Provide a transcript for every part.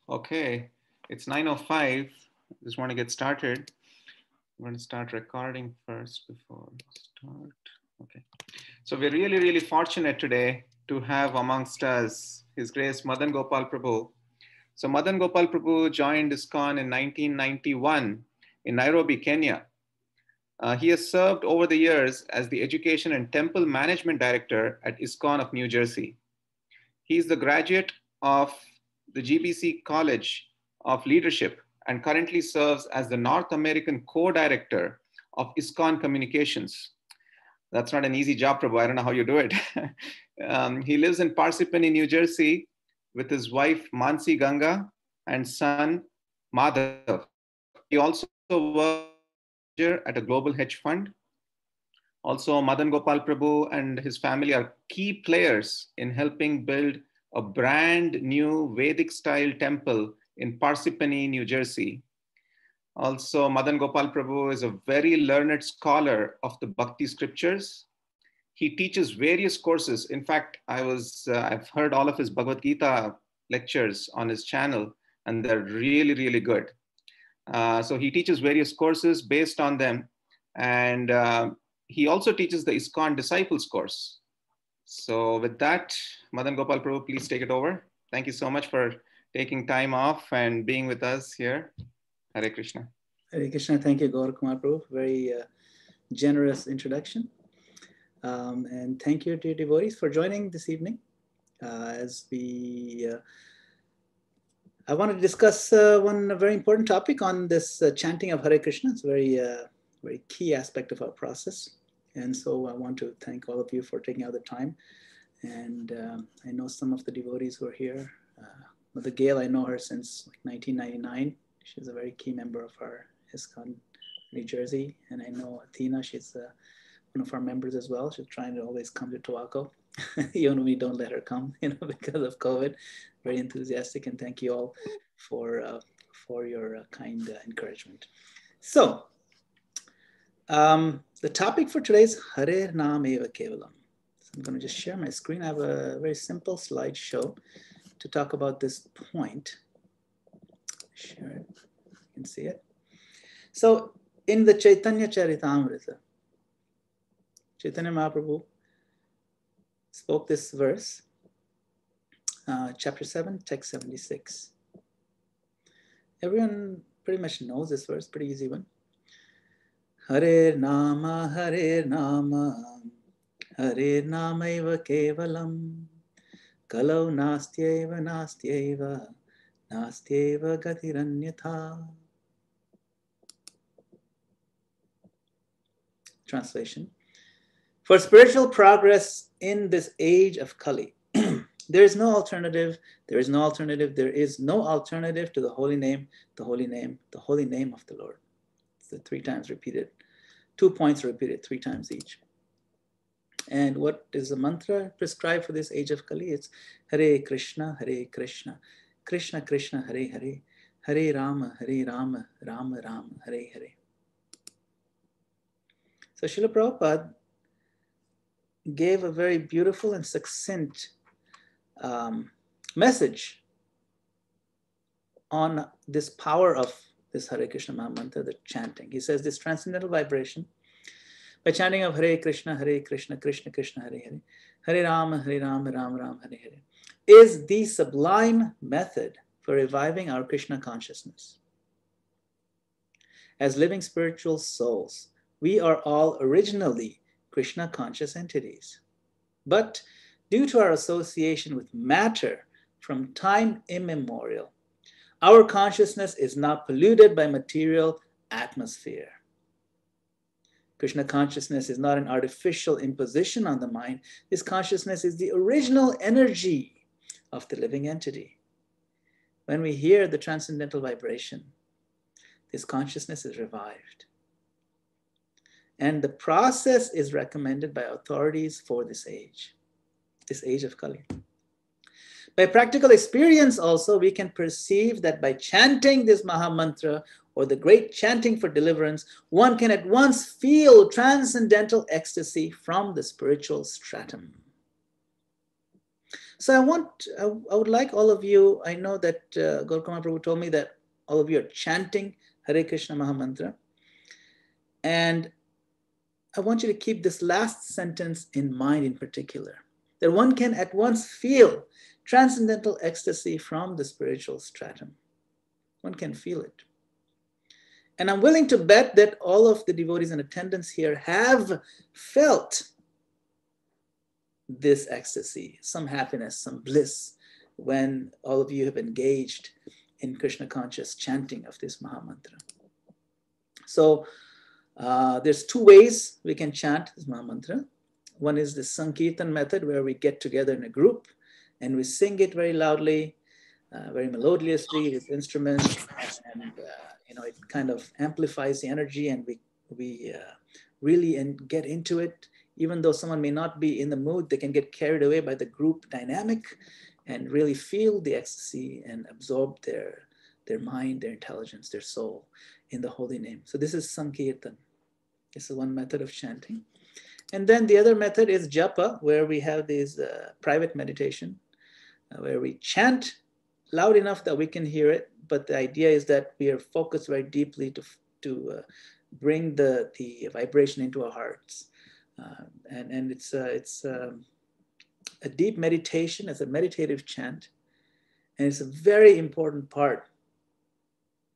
Okay, it's 9:05. Just want to get started. I'm going to start recording first before we start. Okay. So we're really, really fortunate today to have amongst us His Grace Madana-gopāla Prabhu. So Madana-gopāla Prabhu joined ISKCON in 1991 in Nairobi, Kenya. He has served over the years as the Education and Temple Management Director at ISKCON of New Jersey. He is the graduate of the GBC College of Leadership and currently serves as the North American co-director of ISKCON Communications. That's not an easy job, Prabhu. I don't know how you do it. He lives in Parsippany, New Jersey, with his wife Mansi Ganga and son Madhav. He also works as a manager at a global hedge fund. Also, Madana-gopāla Prabhu and his family are key players in helping build a brand new Vedic style temple in Parsippany, New Jersey. Also, Madana-gopāla Prabhu is a very learned scholar of the Bhakti scriptures. He teaches various courses. In fact, I've heard all of his Bhagavad Gita lectures on his channel, and they're really, really good. So he teaches various courses based on them. And he also teaches the ISKCON Disciples course. So with that, Madana-gopāla Prabhu, please take it over. Thank you so much for taking time off and being with us here. Hare Krishna. Hare Krishna. Thank you, Gaur Kumar Prabhu. Very generous introduction. And thank you to devotees for joining this evening. I want to discuss one very important topic on this chanting of Hare Krishna. It's a very key aspect of our process. And so I want to thank all of you for taking out the time. And I know some of the devotees who are here. Mother Gail, I know her since 1999. She's a very key member of our ISKCON New Jersey. And I know Athena, she's one of our members as well. She's trying to always come to Tawako. Even when we don't let her come, because of COVID. Very enthusiastic, and thank you all for your kind encouragement. So, the topic for today is Hare Nam Eva Kevalam. So I'm going to just share my screen. I have a very simple slideshow to talk about this point. Share it. You can see it. So, in the Chaitanya Charitamrita, Chaitanya Mahaprabhu spoke this verse, chapter 7, text 76. Everyone pretty much knows this verse, pretty easy one. Hare Nama, Hare Nama, Hare Namaiva Kevalam, Kalau Nastyeva, Nastyeva, Nastyeva Gatiranyatha. Translation. For spiritual progress in this age of Kali, there is no alternative, there is no alternative, there is no alternative to the holy name, the holy name, the holy name of the Lord. It's the 3 times repeated, 2 points repeated 3 times each. And what is the mantra prescribed for this age of Kali? It's Hare Krishna, Hare Krishna, Krishna Krishna, Hare Hare, Hare Rama, Hare Rama, Rama Rama, Hare Hare. So Srila Prabhupada gave a very beautiful and succinct message on this power of this Hare Krishna Mahamantra, the chanting. He says this transcendental vibration, by chanting of Hare Krishna, Krishna Krishna, Hare Hare, Hare Rama, Rama Rama, Hare Hare, is the sublime method for reviving our Krishna consciousness. As living spiritual souls, we are all originally Krishna conscious entities. But due to our association with matter from time immemorial, our consciousness is now polluted by material atmosphere. Krishna consciousness is not an artificial imposition on the mind. This consciousness is the original energy of the living entity. When we hear the transcendental vibration, this consciousness is revived. And the process is recommended by authorities for this age of Kali. By practical experience also, we can perceive that by chanting this Mahamantra, or the great chanting for deliverance, one can at once feel transcendental ecstasy from the spiritual stratum. So I would like all of you, I know that Gaurkama Prabhu told me that all of you are chanting Hare Krishna Mahamantra. And I want you to keep this last sentence in mind in particular, that one can at once feel transcendental ecstasy from the spiritual stratum. One can feel it. And I'm willing to bet that all of the devotees in attendance here have felt this ecstasy, some happiness, some bliss, when all of you have engaged in Krishna conscious chanting of this Mahamantra. So there's two ways we can chant this Mahamantra. One is the Sankirtan method, where we get together in a group and we sing it very loudly, very melodiously with instruments, and it kind of amplifies the energy, and we really get into it. Even though someone may not be in the mood, they can get carried away by the group dynamic and really feel the ecstasy and absorb their mind, their intelligence, their soul in the holy name. So this is Sankirtan. This is one method of chanting. And then the other method is Japa, where we have this private meditation, where we chant loud enough that we can hear it. But the idea is that we are focused very deeply to bring the vibration into our hearts. And it's a deep meditation. It's a meditative chant. And it's a very important part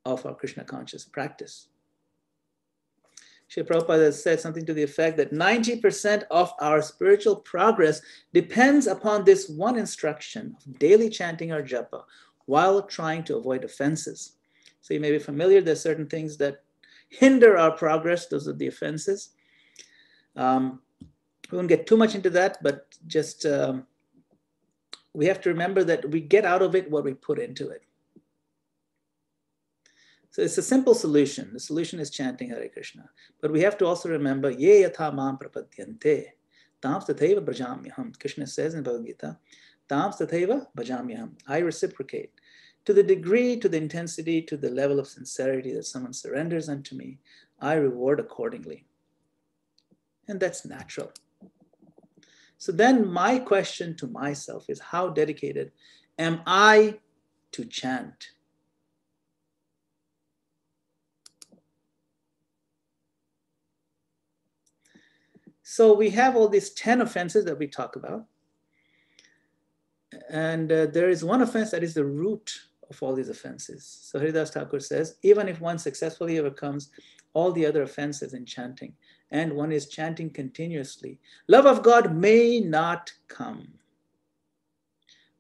of our Krishna conscious practice. Srila Prabhupada said something to the effect that 90% of our spiritual progress depends upon this one instruction of daily chanting our japa while trying to avoid offenses. So you may be familiar, there's certain things that hinder our progress. Those are the offenses. We won't get too much into that, but just we have to remember that we get out of it what we put into it. So it's a simple solution. The solution is chanting Hare Krishna. But we have to also remember, Ye yatha mam prapadyante, tam tathaiva bhajamyaham. Krishna says in Bhagavad Gita, tam tathaiva bhajamyaham. I reciprocate. To the degree, to the intensity, to the level of sincerity that someone surrenders unto me, I reward accordingly. And that's natural. So then my question to myself is, how dedicated am I to chant? So we have all these 10 offenses that we talk about. And there is one offense that is the root of all these offenses. So Haridas Thakur says, even if one successfully overcomes all the other offenses in chanting, and one is chanting continuously, love of God may not come.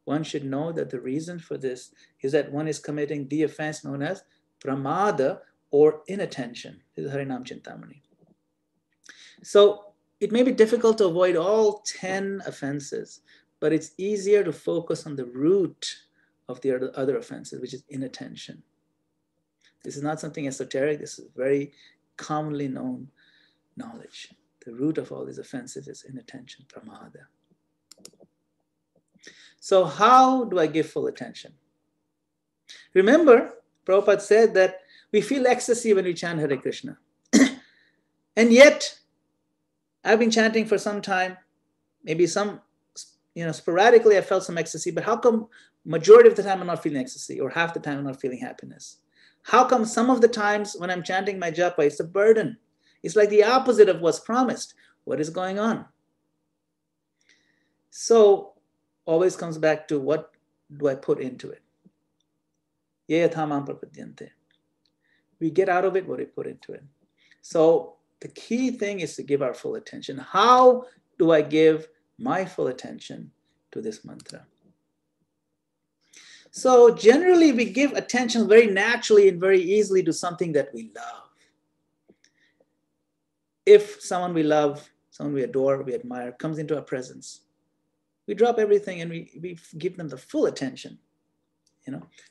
One should know that the reason for this is that one is committing the offense known as pramada, or inattention. This is Harinam Chintamani. So it may be difficult to avoid all 10 offenses, but it's easier to focus on the root of the other offenses, which is inattention. This is not something esoteric. This is very commonly known knowledge. The root of all these offenses is inattention, pramada. So how do I give full attention? Remember, Prabhupada said that we feel ecstasy when we chant Hare Krishna. And yet, I've been chanting for some time, maybe sporadically I felt some ecstasy, but how come majority of the time I'm not feeling ecstasy, or half the time I'm not feeling happiness? How come some of the times when I'm chanting my japa, it's a burden? It's like the opposite of what's promised. What is going on? So always comes back to, what do I put into it? Ye yatha mam prapadyante. We get out of it what we put into it. So the key thing is to give our full attention. How do I give my full attention to this mantra? So generally we give attention very naturally and very easily to something that we love. If someone we love, someone we adore, we admire, comes into our presence, we drop everything and we give them the full attention.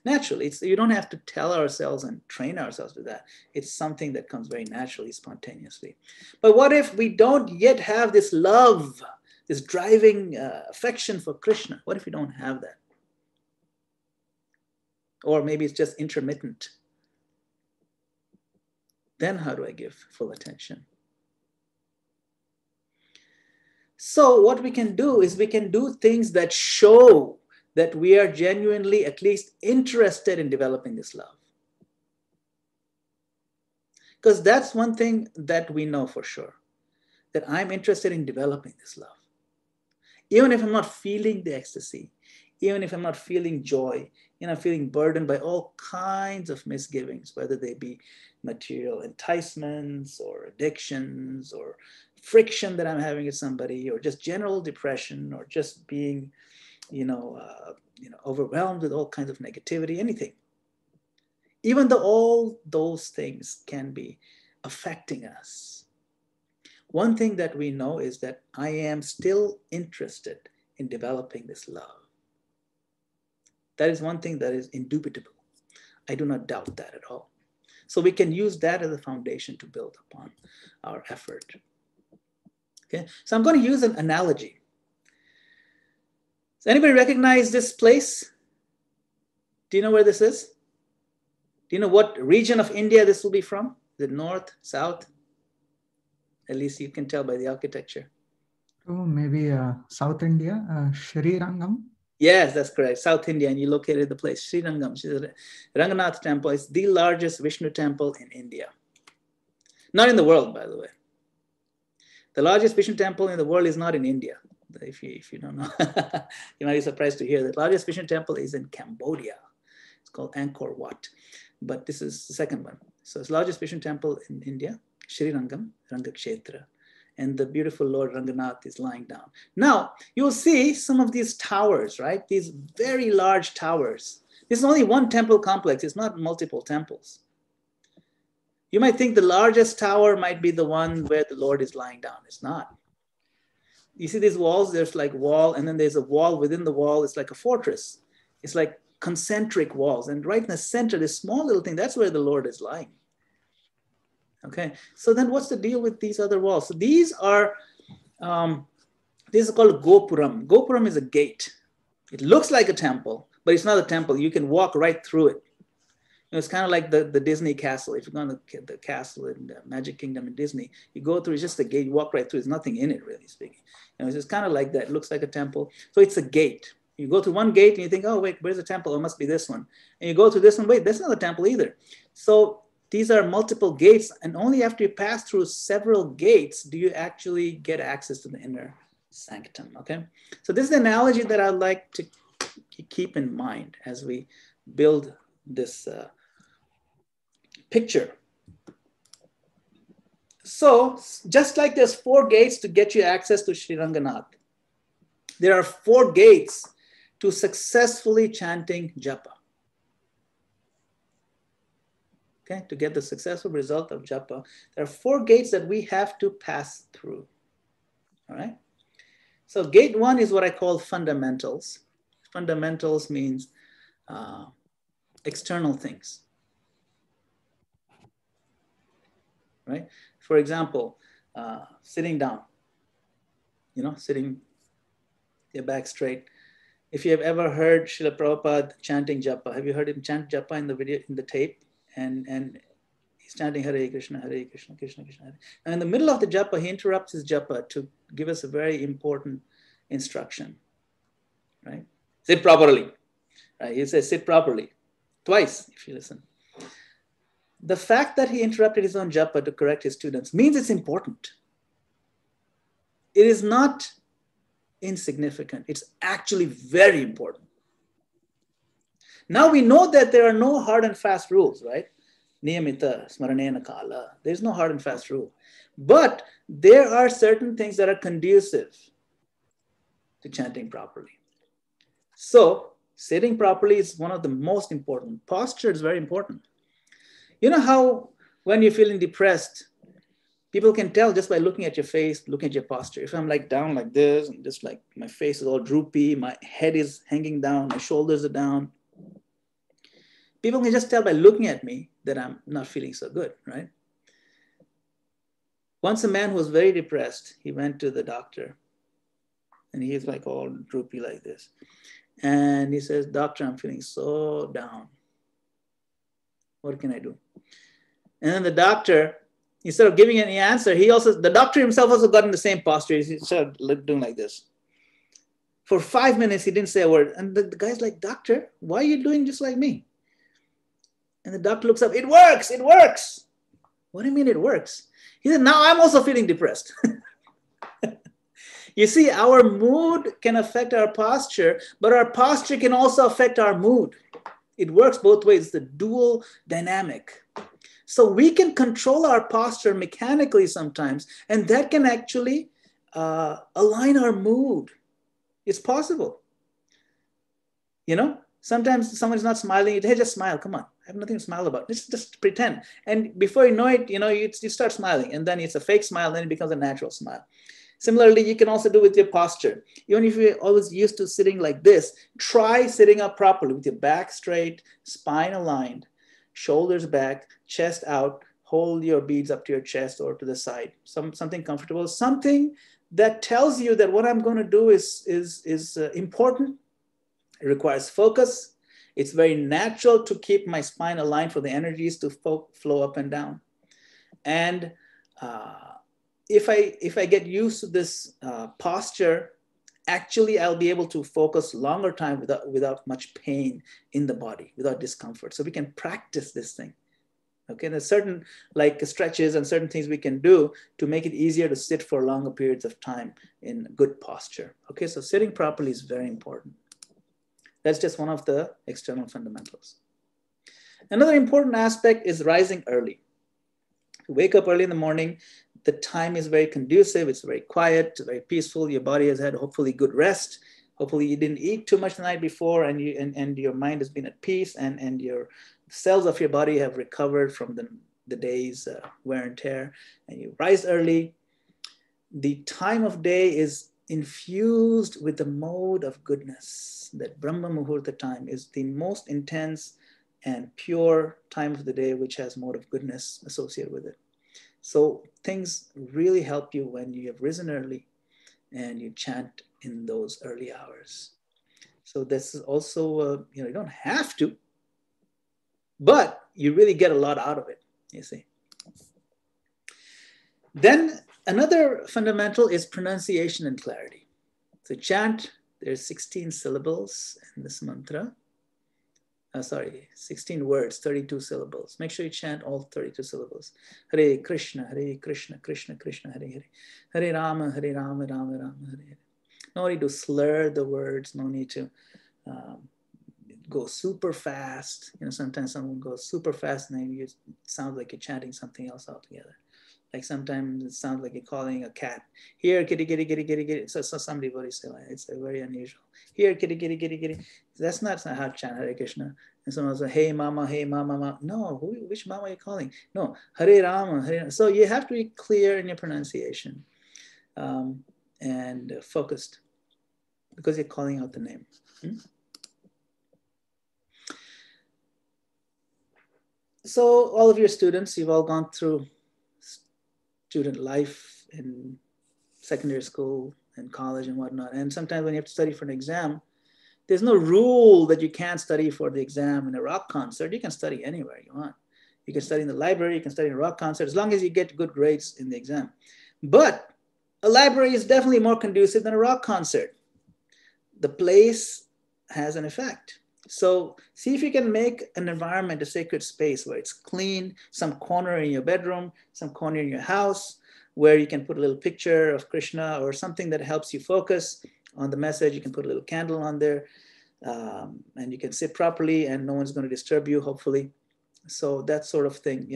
Naturally, you don't have to tell ourselves and train ourselves to that. It's something that comes very naturally, spontaneously. But what if we don't yet have this love, this driving affection for Krishna? What if we don't have that? Or maybe it's just intermittent. Then how do I give full attention? So what we can do is we can do things that show that we are genuinely at least interested in developing this love. Because that's one thing that we know for sure, that I'm interested in developing this love. Even if I'm not feeling the ecstasy, even if I'm not feeling joy, feeling burdened by all kinds of misgivings, whether they be material enticements or addictions or friction that I'm having with somebody, or just general depression, or just being, overwhelmed with all kinds of negativity, anything. Even though all those things can be affecting us, one thing that we know is that I am still interested in developing this love. That is one thing that is indubitable. I do not doubt that at all. So we can use that as a foundation to build upon our effort. Okay, so I'm going to use an analogy. Does anybody recognize this place? Do you know where this is? Do you know what region of India this will be from? Is it north, south? At least you can tell by the architecture. Oh, maybe South India, Sri Rangam. Yes, that's correct. South India, and you located the place, Sri Rangam. Ranganath temple is the largest Vishnu temple in India. Not in the world, by the way. The largest Vishnu temple in the world is not in India. If you don't know, you might be surprised to hear that. The largest Vishnu temple is in Cambodia. It's called Angkor Wat. But this is the second one. So it's the largest Vishnu temple in India, Sri Rangam, Rangakshetra. And the beautiful Lord Ranganath is lying down. Now, you'll see some of these towers, right? These very large towers. This is only one temple complex. It's not multiple temples. You might think the largest tower might be the one where the Lord is lying down. It's not. You see these walls? There's like wall, and then there's a wall within the wall. It's like a fortress. It's like concentric walls. And right in the center, this small little thing, that's where the Lord is lying. Okay, so then what's the deal with these other walls? So these are called Gopuram. Gopuram is a gate. It looks like a temple, but it's not a temple. You can walk right through it. It's kind of like the Disney castle. If you're going to the castle in the Magic Kingdom in Disney, you go through, it's just a gate, you walk right through. There's nothing in it, really speaking. It's just kind of like that. It looks like a temple. So it's a gate. You go through one gate and you think, oh, wait, where's the temple? It must be this one. And you go through this one, wait, that's not a temple either. So these are multiple gates, and only after you pass through several gates do you actually get access to the inner sanctum, okay? So this is the analogy that I'd like to keep in mind as we build this picture. So just like there's 4 gates to get you access to Sri Ranganath, there are 4 gates to successfully chanting Japa. Okay, to get the successful result of Japa, there are 4 gates that we have to pass through. All right. So gate 1 is what I call fundamentals. Fundamentals means external things. Right. For example, sitting down. Sitting your back straight. If you have ever heard Srila Prabhupada chanting Japa, have you heard him chant Japa in the video, in the tape? And he's chanting Hare Krishna, Hare Krishna, Krishna Krishna, Hare. And in the middle of the Japa, he interrupts his Japa to give us a very important instruction, right? Sit properly, right? He says sit properly, twice if you listen. The fact that he interrupted his own Japa to correct his students means it's important. It is not insignificant. It's actually very important. Now we know that there are no hard and fast rules, right? Niyamita, smaranena kala. There's no hard and fast rule. But there are certain things that are conducive to chanting properly. So sitting properly is one of the most important. Posture is very important. You know how when you're feeling depressed, people can tell just by looking at your face, looking at your posture. If I'm like down like this, and just like my face is all droopy, my head is hanging down, my shoulders are down, people can just tell by looking at me that I'm not feeling so good, right? Once a man who was very depressed, he went to the doctor and he's like all droopy like this. And he says, doctor, I'm feeling so down. What can I do? And then the doctor Instead of giving any answer, the doctor himself also got in the same posture. He started doing like this. For 5 minutes, he didn't say a word. And the guy's like, doctor, why are you doing just like me? And the doctor looks up, it works, it works. What do you mean it works? He said, now I'm also feeling depressed. You see, our mood can affect our posture, but our posture can also affect our mood. It works both ways, the dual dynamic. So we can control our posture mechanically sometimes, and that can actually align our mood. It's possible. You know, sometimes someone's not smiling. Hey, just smile. Come on. I have nothing to smile about. Just pretend. And before you know it, you start smiling. And then it's a fake smile. Then it becomes a natural smile. Similarly, you can also do with your posture. Even if you're always used to sitting like this, try sitting up properly with your back straight, spine aligned, shoulders back, chest out. Hold your beads up to your chest or to the side. Something comfortable. Something that tells you that what I'm going to do is important. It requires focus. It's very natural to keep my spine aligned for the energies to flow up and down. And if I get used to this posture, actually I'll be able to focus longer time without much pain in the body, without discomfort. So we can practice this thing. Okay, there's certain like stretches and certain things we can do to make it easier to sit for longer periods of time in good posture. Okay, so sitting properly is very important. That's just one of the external fundamentals. Another important aspect is rising early. Wake up early in the morning. The time is very conducive. It's very quiet, very peaceful. Your body has had hopefully good rest. Hopefully you didn't eat too much the night before, and your mind has been at peace, and your cells of your body have recovered from the day's wear and tear, and you rise early. The time of day is infused with the mode of goodness. That Brahma Muhurta time is the most intense and pure time of the day, which has mode of goodness associated with it. So things really help you when you have risen early and you chant in those early hours. So this is also, you don't have to, but you really get a lot out of it, you see. Then another fundamental is pronunciation and clarity. So chant, there's 16 syllables in this mantra. 16 words, 32 syllables. Make sure you chant all 32 syllables. Hare Krishna, Krishna Krishna, Hare Hare. Hare Rama, Rama Rama, Hare Hare. No need to slur the words, no need to go super fast. Sometimes someone goes super fast and then it sounds like you're chanting something else altogether. Like sometimes it sounds like you're calling a cat. Here, kitty, kitty, kitty, kitty, kitty. So somebody would say, it's very unusual. Here, kitty, kitty, kitty, kitty. That's not how to chant Hare Krishna. And someone will say, hey, mama, mama. No, which mama are you calling? No, Hare Rama, Hare Rama. So you have to be clear in your pronunciation and focused because you're calling out the name. So all of your students, you've all gone through student life in secondary school and college and whatnot. And sometimes when you have to study for an exam, there's no rule that you can't study for the exam in a rock concert. You can study anywhere you want. You can study in the library, you can study in a rock concert, as long as you get good grades in the exam. But a library is definitely more conducive than a rock concert. The place has an effect. So see if you can make an environment a sacred space where it's clean, some corner in your bedroom, some corner in your house, where you can put a little picture of Krishna or something that helps you focus on the message. You can put a little candle on there and you can sit properly and no one's going to disturb you, hopefully. So that sort of thing,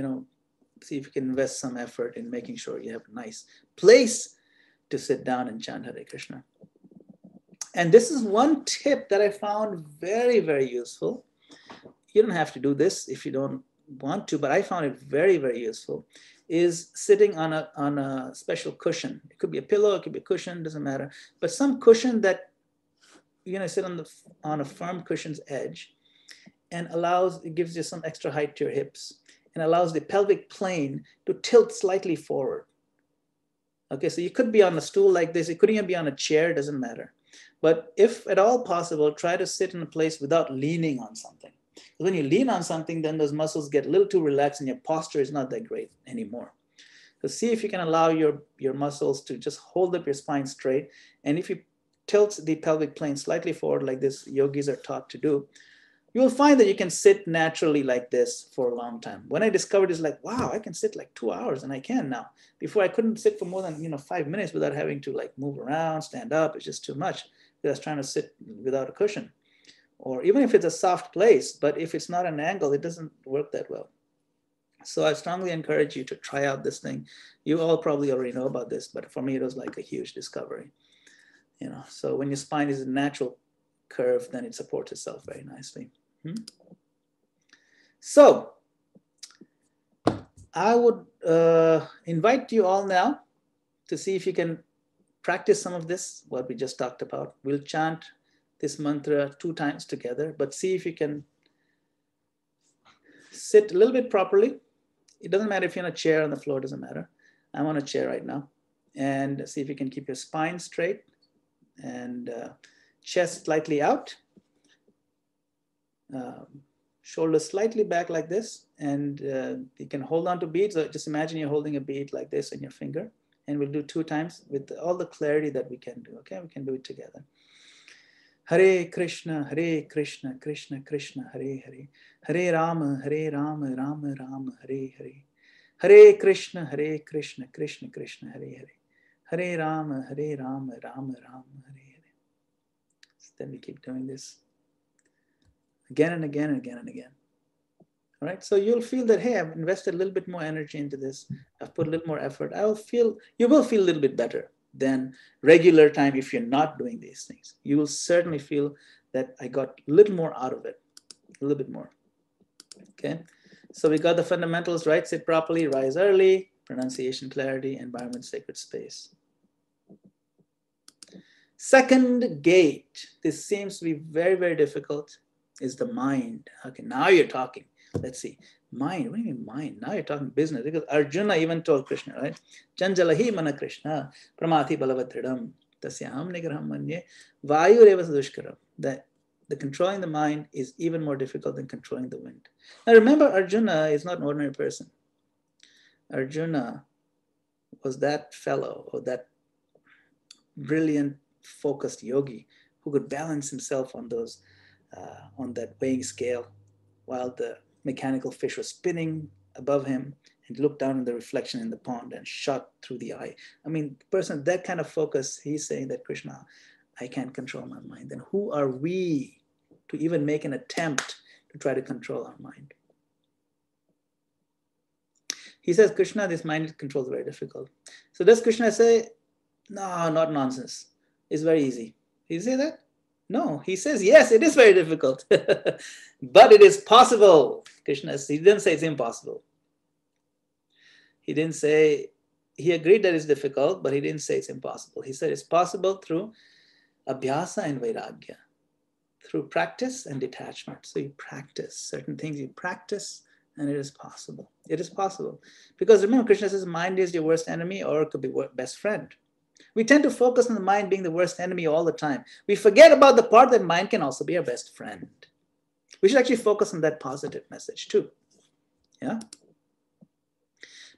see if you can invest some effort in making sure you have a nice place to sit down and chant Hare Krishna. And this is one tip that I found very, very useful. You don't have to do this if you don't want to, but I found it very, very useful, is sitting on a special cushion. It could be a pillow, it could be a cushion, doesn't matter. But some cushion that you're gonna sit on a firm cushion's edge and it gives you some extra height to your hips and allows the pelvic plane to tilt slightly forward. Okay, so you could be on a stool like this. It could even be on a chair, doesn't matter. But if at all possible, try to sit in a place without leaning on something. When you lean on something, then those muscles get a little too relaxed and your posture is not that great anymore. So see if you can allow your muscles to just hold up your spine straight. And if you tilt the pelvic plane slightly forward like this, yogis are taught to do, you'll find that you can sit naturally like this for a long time. When I discovered it's like, wow, I can sit like 2 hours, and I can now. Before I couldn't sit for more than 5 minutes without having to like move around, stand up. It's just too much. I was trying to sit without a cushion. Or even if it's a soft place, but if it's not an angle, it doesn't work that well. So I strongly encourage you to try out this thing. You all probably already know about this, but for me, it was like a huge discovery. So when your spine is a natural curve, then it supports itself very nicely. So I would invite you all now to see if you can practice some of this, what we just talked about. We'll chant this mantra 2 times together, but see if you can sit a little bit properly. It doesn't matter if you're in a chair, on the floor, doesn't matter. I'm on a chair right now. And see if you can keep your spine straight and chest slightly out. Shoulders slightly back like this. And you can hold on to beads. So just imagine you're holding a bead like this in your finger. And we'll do 2 times with all the clarity that we can do. Okay, we can do it together. Hare Krishna, Krishna Krishna, Hare Hare. Hare Rama, Rama Rama, Hare Hare. Hare Krishna, Krishna Krishna, Hare Hare. Hare Rama, Rama Rama, Hare Hare. So then we keep doing this again and again and again and again. All right, so you'll feel that, hey, I've invested a little bit more energy into this. I've put a little more effort. You will feel a little bit better than regular time if you're not doing these things. You will certainly feel that I got a little more out of it, a little bit more. Okay, so we got the fundamentals right. Sit properly, rise early, pronunciation clarity, environment, sacred space. Second gate, this seems to be very, very difficult, is the mind. Okay, now you're talking. Let's see. Mind, what do you mean mind? Now you're talking business, because Arjuna even told Krishna, right? Chanjalahi mana Krishna, pramati balavatridam, tasyam nigraham manye, vayu reva sadushkaram. That the controlling the mind is even more difficult than controlling the wind. Now remember, Arjuna is not an ordinary person. Arjuna was that fellow, or that brilliant, focused yogi who could balance himself on those, on that weighing scale, while the mechanical fish was spinning above him, and looked down in the reflection in the pond and shot through the eye. I mean, person, that kind of focus, he's saying that, Krishna, I can't control my mind. Then who are we to even make an attempt to try to control our mind? He says, Krishna, this mind control is very difficult. So does Krishna say, no, not nonsense. It's very easy. Did he say that? No, he says, yes, it is very difficult, but it is possible. Krishna, he didn't say it's impossible. He didn't say, he agreed that it's difficult, but he didn't say it's impossible. He said it's possible through abhyasa and vairagya, through practice and detachment. So you practice certain things, you practice, and it is possible. It is possible. Because remember, Krishna says mind is your worst enemy, or it could be best friend. We tend to focus on the mind being the worst enemy all the time. We forget about the part that mind can also be our best friend. We should actually focus on that positive message too. Yeah?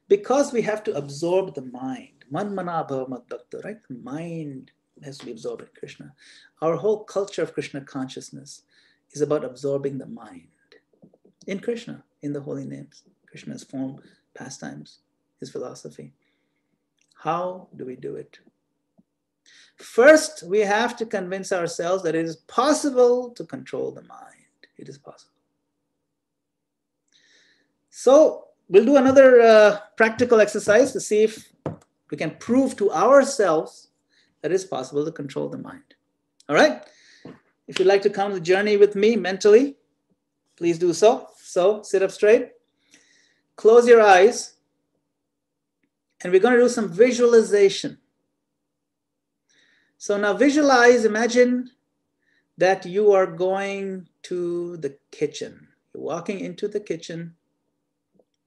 Because we have to absorb the mind. Man mana bhava mad bhakta, right? The mind has to be absorbed in Krishna. Our whole culture of Krishna consciousness is about absorbing the mind in Krishna, in the holy names, Krishna's form, pastimes, his philosophy. How do we do it? First, we have to convince ourselves that it is possible to control the mind. It is possible. So we'll do another practical exercise to see if we can prove to ourselves that it is possible to control the mind. All right? If you'd like to come on the journey with me mentally, please do so. So sit up straight, close your eyes, and we're going to do some visualization. So now visualize, imagine that you are going to the kitchen. You're walking into the kitchen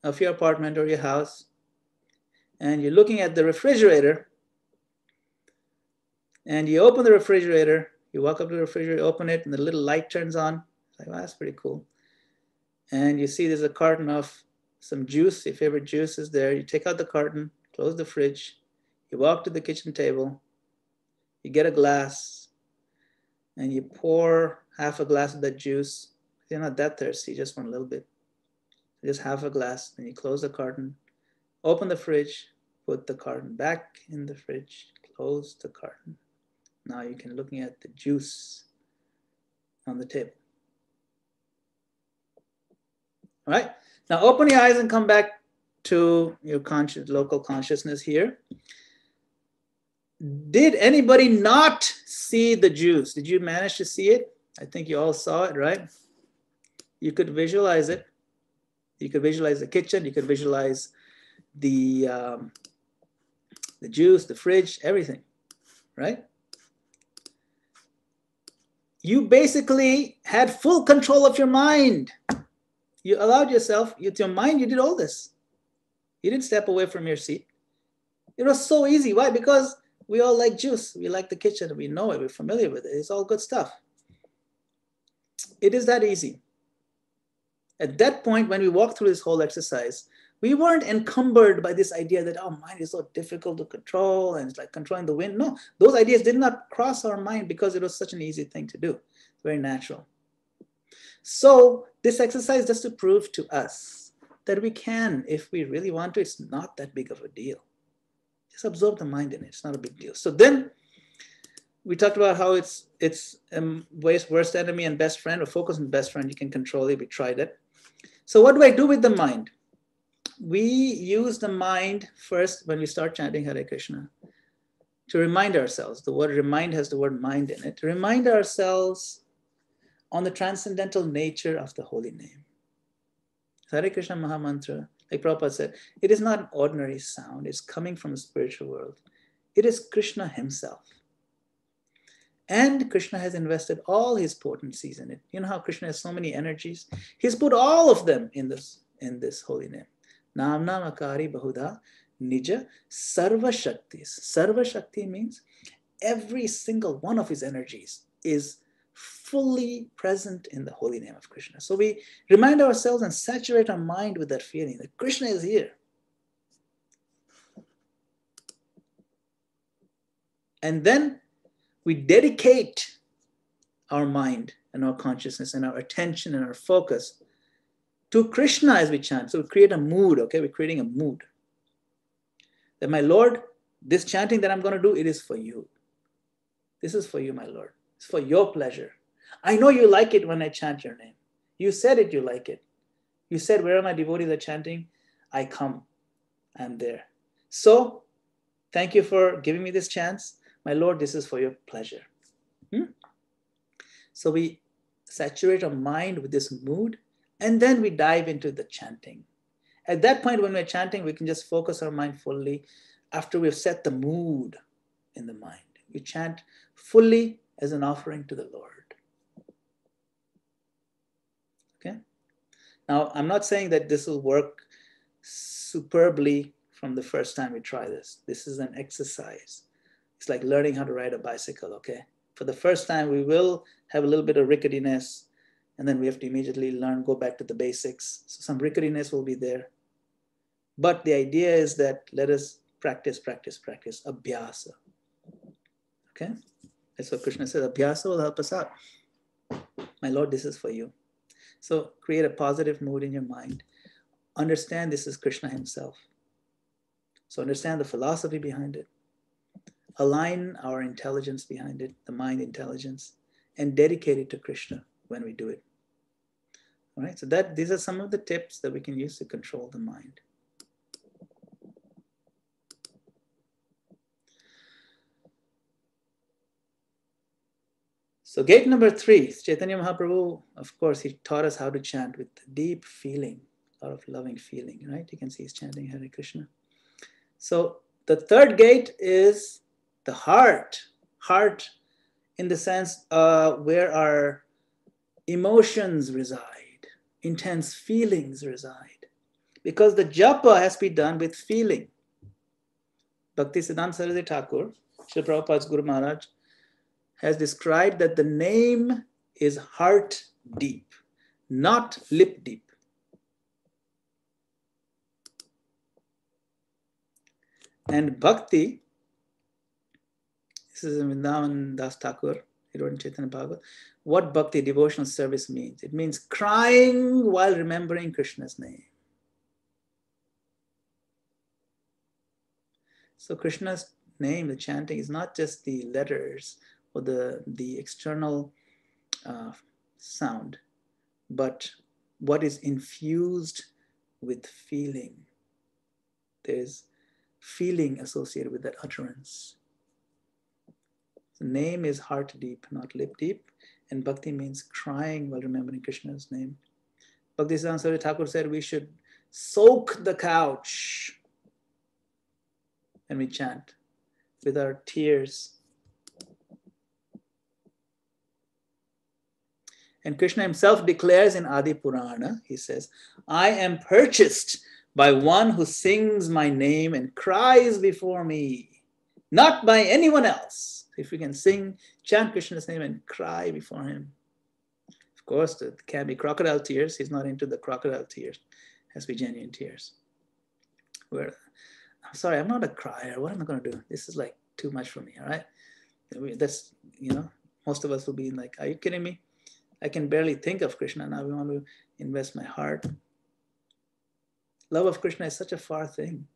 of your apartment or your house, and you're looking at the refrigerator, and you open the refrigerator, you walk up to the refrigerator, open it, and the little light turns on. It's like, wow, that's pretty cool. And you see there's a carton of some juice, your favorite juice is there. You take out the carton, close the fridge, you walk to the kitchen table, you get a glass, and you pour half a glass of that juice. You're not that thirsty, just want a little bit. Just half a glass, then you close the carton, open the fridge, put the carton back in the fridge, close the carton. Now you can look at the juice on the table. All right, now open your eyes and come back to your local consciousness here. Did anybody not see the juice? Did you manage to see it? I think you all saw it, right? You could visualize it. You could visualize the kitchen. You could visualize the juice, the fridge, everything, right? You basically had full control of your mind. You allowed yourself, with your mind, you did all this. You didn't step away from your seat. It was so easy. Why? Because we all like juice. We like the kitchen. We know it. We're familiar with it. It's all good stuff. It is that easy. At that point, when we walked through this whole exercise, we weren't encumbered by this idea that, oh, mind is so difficult to control and it's like controlling the wind. No, those ideas did not cross our mind because it was such an easy thing to do. It's very natural. So this exercise just to prove to us that we can, if we really want to, it's not that big of a deal. Just absorb the mind in it. It's not a big deal. So then we talked about how it's worst enemy and best friend, or focus on best friend. You can control it. We tried it. So what do I do with the mind? We use the mind first when we start chanting Hare Krishna to remind ourselves. The word remind has the word mind in it. To remind ourselves on the transcendental nature of the holy name. Hare Krishna Mahamantra, like Prabhupada said, it is not an ordinary sound. It's coming from the spiritual world. It is Krishna himself. And Krishna has invested all his potencies in it. You know how Krishna has so many energies? He's put all of them in this holy name. Nam Namakari Bahuda Nija Sarva Shaktis. Sarva Shakti means every single one of his energies is fully present in the holy name of Krishna. So we remind ourselves and saturate our mind with that feeling that Krishna is here. And then we dedicate our mind and our consciousness and our attention and our focus to Krishna as we chant. So we create a mood, okay? We're creating a mood. That my Lord, this chanting that I'm going to do, it is for you. This is for you, my Lord. It's for your pleasure. I know you like it when I chant your name. You said it, you like it. You said, where are my devotees are chanting? I come. I'm there. So, thank you for giving me this chance. My Lord, this is for your pleasure. So we saturate our mind with this mood, and then we dive into the chanting. At that point, when we're chanting, we can just focus our mind fully after we've set the mood in the mind. We chant fully as an offering to the Lord. Okay? Now, I'm not saying that this will work superbly from the first time we try this. This is an exercise. It's like learning how to ride a bicycle, okay? For the first time, we will have a little bit of ricketiness, and then we have to immediately go back to the basics. So some ricketiness will be there. But the idea is that let us practice, abhyasa. Okay? That's what Krishna says. Abhyasa will help us out. My Lord, this is for you. So create a positive mood in your mind. Understand this is Krishna himself. So understand the philosophy behind it. Align our intelligence behind it, the mind intelligence, and dedicate it to Krishna when we do it. All right, so these are some of the tips that we can use to control the mind. So gate number 3, Chaitanya Mahaprabhu, of course, he taught us how to chant with deep feeling, a lot of loving feeling, right? You can see he's chanting Hare Krishna. So the third gate is the heart in the sense where our emotions reside, intense feelings reside. Because the japa has to be done with feeling. Bhaktisiddhanta Saraswati Thakur, Srila Prabhupada's Guru Maharaj, has described that the name is heart deep, not lip deep. And bhakti, this is Vrindavan Das Thakur, he wrote in Chaitanya Bhagavat, what bhakti, devotional service, means. It means crying while remembering Krishna's name. So Krishna's name, the chanting, is not just the letters or the external sound, but what is infused with feeling. There's feeling associated with that utterance. The name is heart deep, not lip deep, and bhakti means crying while remembering Krishna's name. Bhaktisiddhanta Saraswati Thakur said we should soak the couch when we chant with our tears. And Krishna himself declares in Adi Purana, he says, I am purchased by one who sings my name and cries before me, not by anyone else. If we can sing, chant Krishna's name and cry before him. Of course, there can be crocodile tears. He's not into the crocodile tears. It has to be genuine tears. Where, I'm sorry, I'm not a crier. What am I going to do? This is like too much for me, all right? That's, most of us will be like, are you kidding me? I can barely think of Krishna. Now we want to invest my heart. Love of Krishna is such a far thing,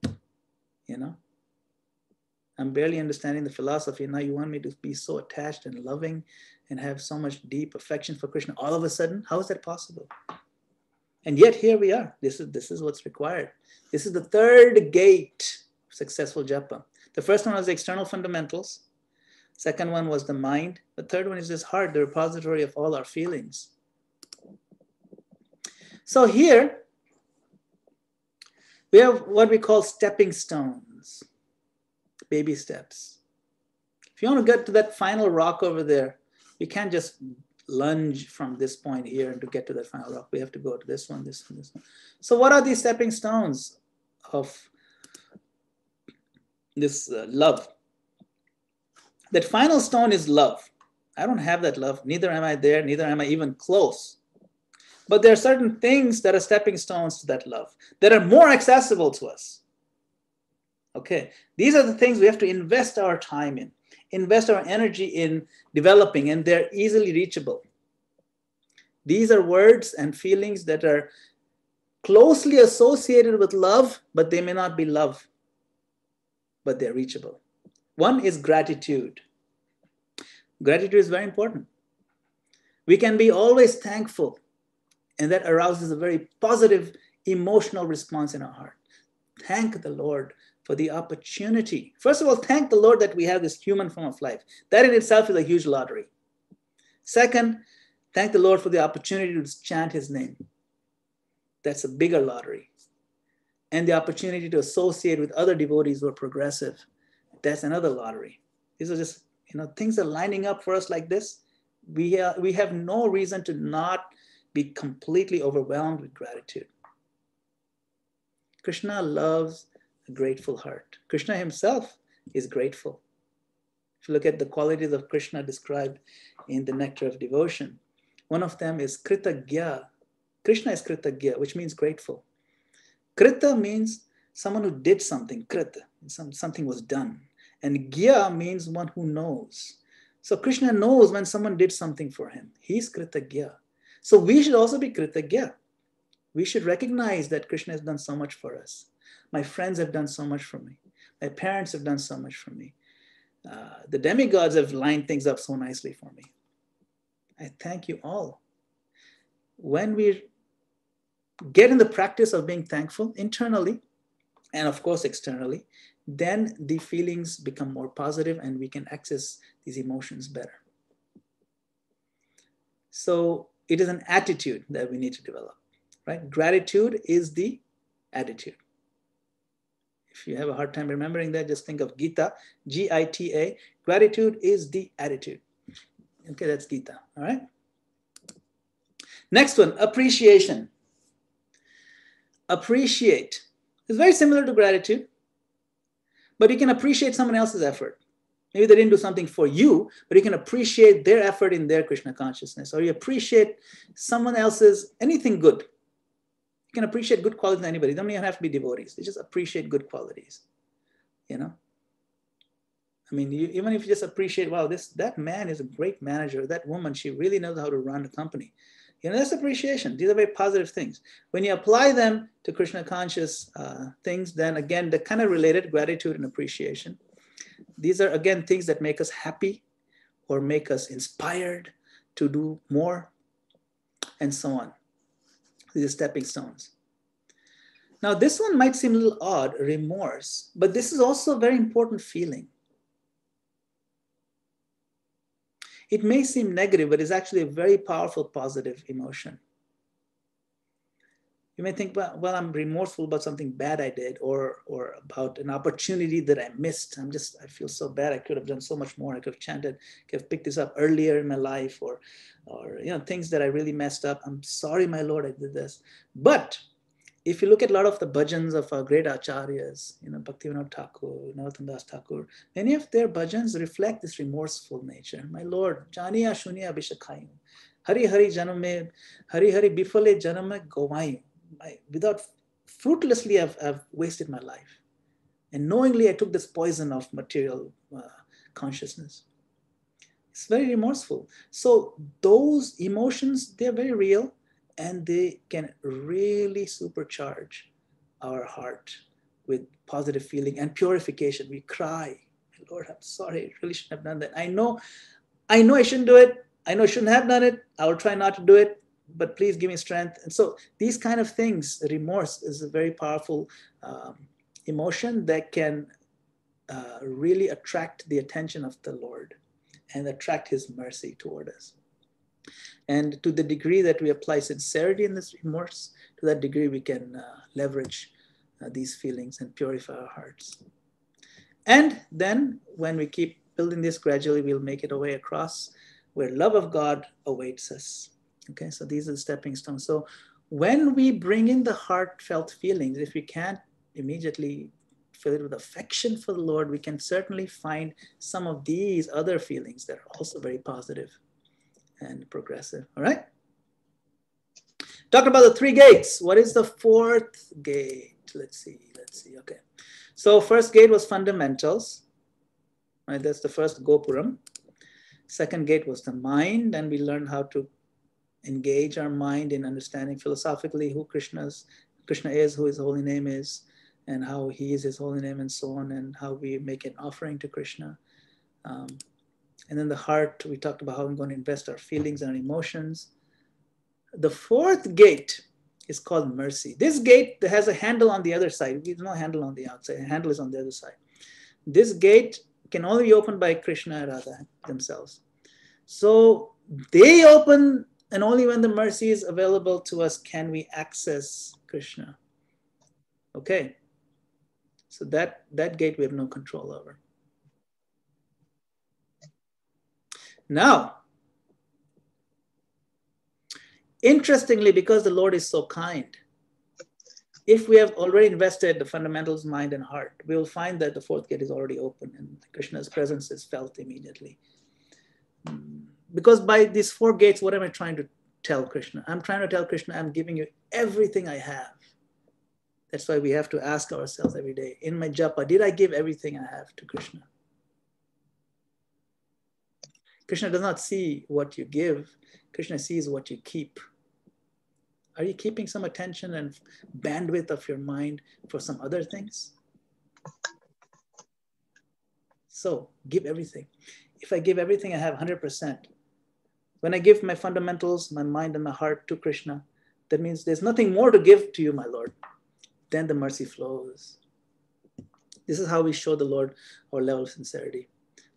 I'm barely understanding the philosophy. Now you want me to be so attached and loving and have so much deep affection for Krishna all of a sudden? How is that possible? And yet here we are. This is what's required. This is the third gate of successful japa. The first one was the external fundamentals. Second one was the mind. The third one is this heart, the repository of all our feelings. So here, we have what we call stepping stones, baby steps. If you want to get to that final rock over there, you can't just lunge from this point here to get to that final rock. We have to go to this one, this one, this one. So what are these stepping stones of this love? That final stone is love. I don't have that love. Neither am I there. Neither am I even close. But there are certain things that are stepping stones to that love that are more accessible to us. Okay, these are the things we have to invest our time in, invest our energy in developing, and they're easily reachable. These are words and feelings that are closely associated with love, but they may not be love, but they're reachable. One is gratitude. Gratitude is very important. We can be always thankful, and that arouses a very positive emotional response in our heart. Thank the Lord for the opportunity. First of all, thank the Lord that we have this human form of life. That in itself is a huge lottery. Second, thank the Lord for the opportunity to chant his name. That's a bigger lottery. And the opportunity to associate with other devotees who are progressive. That's another lottery. These are just, things are lining up for us like this. We have no reason to not be completely overwhelmed with gratitude. Krishna loves a grateful heart. Krishna himself is grateful. If you look at the qualities of Krishna described in the Nectar of Devotion, one of them is Kritagya. Krishna is Kritagya, which means grateful. Krita means someone who did something. Krita, something was done. And Gya means one who knows. So Krishna knows when someone did something for him. He's Kritagya. So we should also be Kritagya. We should recognize that Krishna has done so much for us. My friends have done so much for me. My parents have done so much for me. The demigods have lined things up so nicely for me. I thank you all. When we get in the practice of being thankful internally and of course externally, then the feelings become more positive and we can access these emotions better. So it is an attitude that we need to develop, right? Gratitude is the attitude. If you have a hard time remembering that, just think of Gita, G-I-T-A. Gratitude is the attitude. Okay, that's Gita, all right? Next one, appreciation. Appreciate is very similar to gratitude, but you can appreciate someone else's effort. Maybe they didn't do something for you, but you can appreciate their effort in their Krishna consciousness, or you appreciate someone else's anything good. You can appreciate good qualities in anybody. They don't even have to be devotees. They just appreciate good qualities. you know. I mean, even if you just appreciate, wow, that man is a great manager. That woman, she really knows how to run a company. You know, that's appreciation. These are very positive things. When you apply them to Krishna conscious things, then again, they're kind of related, gratitude and appreciation. These are, again, things that make us happy or make us inspired to do more, and so on. These are stepping stones. Now, this one might seem a little odd, remorse, but this is also a very important feeling. It may seem negative, but it's actually a very powerful, positive emotion. You may think, well, I'm remorseful about something bad I did, or about an opportunity that I missed. I feel so bad. I could have done so much more. I could have chanted, could have picked this up earlier in my life, or things that I really messed up. I'm sorry, my Lord, I did this. But if you look at a lot of the bhajans of our great acharyas, Bhaktivinoda Thakur, Narottam Das Thakur, many of their bhajans reflect this remorseful nature. My Lord, Janiya Shunya Abhishakayu, Hari Hari Janame, Hari Hari Bifale Janame Govayu. Without fruitlessly, I've wasted my life. And knowingly, I took this poison of material consciousness. It's very remorseful. So those emotions, they're very real. And they can really supercharge our heart with positive feeling and purification. We cry, my Lord, I'm sorry, I really shouldn't have done that. I know I shouldn't do it. I know I shouldn't have done it. I will try not to do it, but please give me strength. And so these kind of things, remorse is a very powerful emotion that can really attract the attention of the Lord and attract his mercy toward us. And to the degree that we apply sincerity in this remorse, to that degree we can leverage these feelings and purify our hearts. And then when we keep building this gradually, we'll make it a way across where love of God awaits us. Okay, so these are the stepping stones. So when we bring in the heartfelt feelings, if we can't immediately fill it with affection for the Lord, we can certainly find some of these other feelings that are also very positive and progressive. All right. Talk about the 3 gates. What is the 4th gate? Let's see. Okay. So first gate was fundamentals. Right. That's the first Gopuram. Second gate was the mind, and we learned how to engage our mind in understanding philosophically who Krishna is, who his holy name is, and how he is his holy name, and so on, and how we make an offering to Krishna. And then the heart, we talked about how we're going to invest our feelings and our emotions. The 4th gate is called mercy. This gate has a handle on the other side. There's no handle on the outside. The handle is on the other side. This gate can only be opened by Krishna and Radha themselves. So they open, and only when the mercy is available to us can we access Krishna. Okay. So that gate we have no control over. Now, interestingly, because the Lord is so kind, if we have already invested the fundamentals, mind and heart, we will find that the 4th gate is already open and Krishna's presence is felt immediately. Because by these 4 gates, what am I trying to tell Krishna? I'm trying to tell Krishna, I'm giving you everything I have. That's why we have to ask ourselves every day, in my japa, did I give everything I have to Krishna? Krishna does not see what you give. Krishna sees what you keep. Are you keeping some attention and bandwidth of your mind for some other things? So give everything. If I give everything I have 100%, when I give my fundamentals, my mind and my heart to Krishna, that means there's nothing more to give to you, my Lord. Then the mercy flows. This is how we show the Lord our level of sincerity.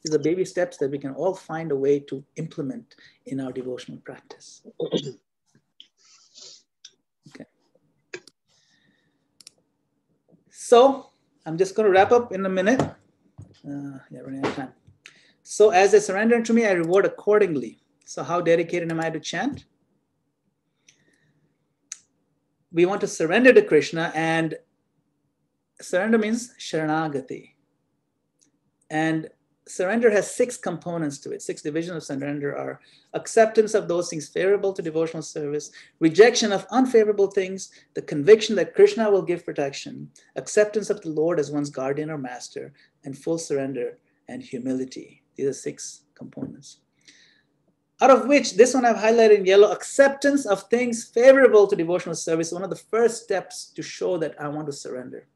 These are baby steps that we can all find a way to implement in our devotional practice. Okay. So I'm just going to wrap up in a minute. Running out of time. So as they surrender to me, I reward accordingly. So how dedicated am I to chant? We want to surrender to Krishna, and surrender means sharanagati. And surrender has 6 components to it. 6 divisions of surrender are acceptance of those things favorable to devotional service, rejection of unfavorable things, the conviction that Krishna will give protection, acceptance of the Lord as one's guardian or master, and full surrender and humility. These are 6 components. Out of which, this one I've highlighted in yellow, acceptance of things favorable to devotional service, one of the first steps to show that I want to surrender.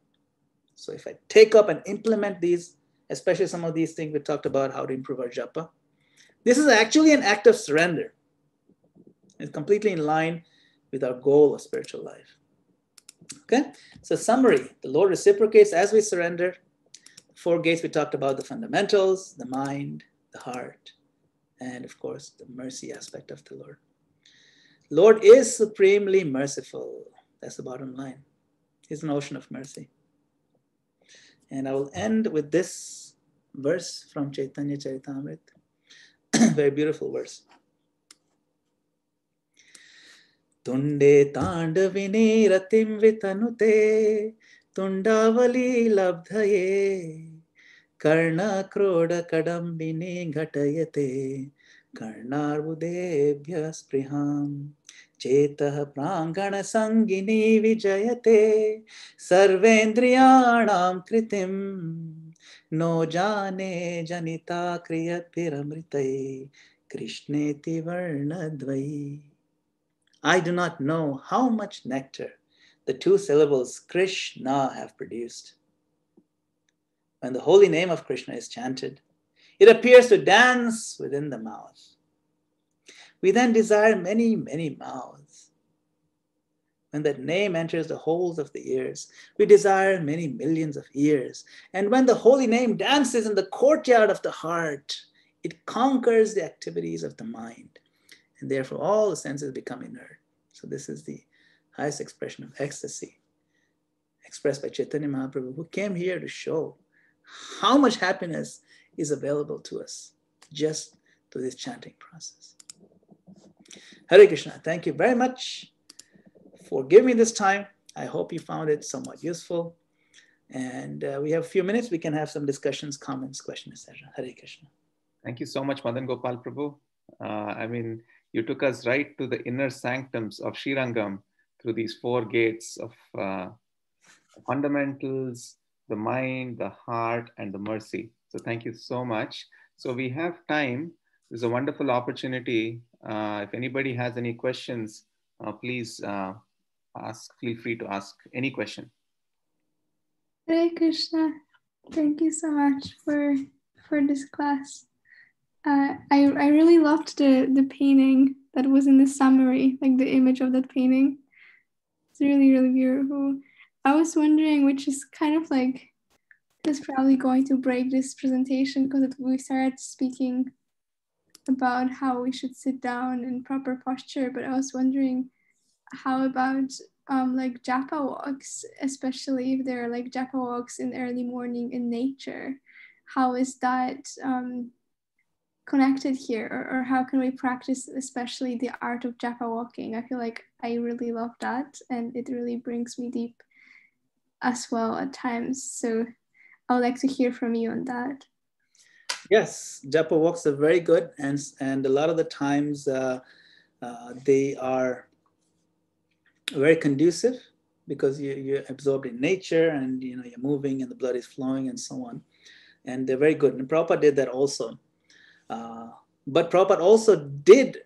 So if I take up and implement these, especially some of these things we talked about, how to improve our japa, this is actually an act of surrender. It's completely in line with our goal of spiritual life. Okay, so summary, the Lord reciprocates as we surrender. 4 gates we talked about, the fundamentals, the mind, the heart, and of course, the mercy aspect of the Lord. Lord is supremely merciful. That's the bottom line. He's an ocean of mercy. And I will end with this verse from Chaitanya Charitamrita. Very beautiful verse. Tunde tandavini ratim vitanute tundavali labdhaye karna kroda kadambini ghatayate karnarvudebhya spriham chetah prangana sangini vijayate sarvendriyanam kritim no jane janita kriyat piramritai krishneti varnadvai. I do not know how much nectar the 2 syllables Krishna have produced. When the holy name of Krishna is chanted, it appears to dance within the mouth. We then desire many, many mouths. When that name enters the holes of the ears, we desire many millions of ears. And when the holy name dances in the courtyard of the heart, it conquers the activities of the mind. And therefore, all the senses become inert. So this is the highest expression of ecstasy expressed by Chaitanya Mahaprabhu, who came here to show how much happiness is available to us just through this chanting process. Hare Krishna, thank you very much for giving me this time. I hope you found it somewhat useful. And we have a few minutes. We can have some discussions, comments, questions, etc. Hare Krishna. Thank you so much, Madana-gopāla Prabhu. I mean, you took us right to the inner sanctums of Srirangam through these 4 gates of fundamentals, the mind, the heart, and the mercy. So thank you so much. So we have time. This is a wonderful opportunity. If anybody has any questions, please feel free to ask any question. Hare Krishna. Thank you so much for this class. I really loved the painting that was in the summary, like the image of that painting. It's really, really beautiful. I was wondering, which is kind of like, is probably going to break this presentation because we started speaking about how we should sit down in proper posture, but I was wondering, how about like japa walks, especially if there are like japa walks in early morning in nature? How is that connected here, or how can we practice especially the art of japa walking? I feel like I really love that, and it really brings me deep as well at times. So I would like to hear from you on that. Yes, japa walks are very good, and a lot of the times they are very conducive because you're absorbed in nature, and you're moving and the blood is flowing and so on, and they're very good. And Prabhupada did that also. But Prabhupada also did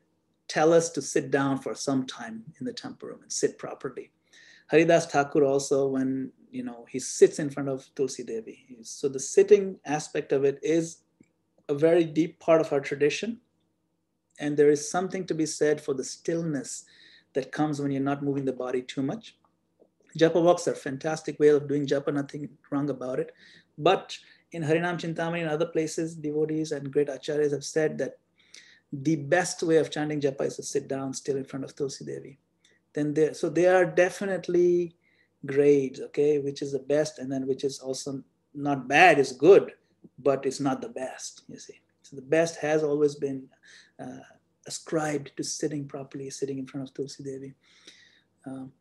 tell us to sit down for some time in the temple room and sit properly. Haridas Thakur also, when he sits in front of Tulsi Devi. So the sitting aspect of it is a very deep part of our tradition. And there is something to be said for the stillness that comes when you're not moving the body too much. Japa walks are a fantastic way of doing japa, nothing wrong about it. But in Harinam Chintamani and other places, devotees and great acharyas have said that the best way of chanting japa is to sit down still in front of Tulsi Devi. So there are definitely grades, okay, which is the best, and then which is also not bad, is good, but it's not the best, you see. So the best has always been ascribed to sitting properly, sitting in front of Tulsi Devi.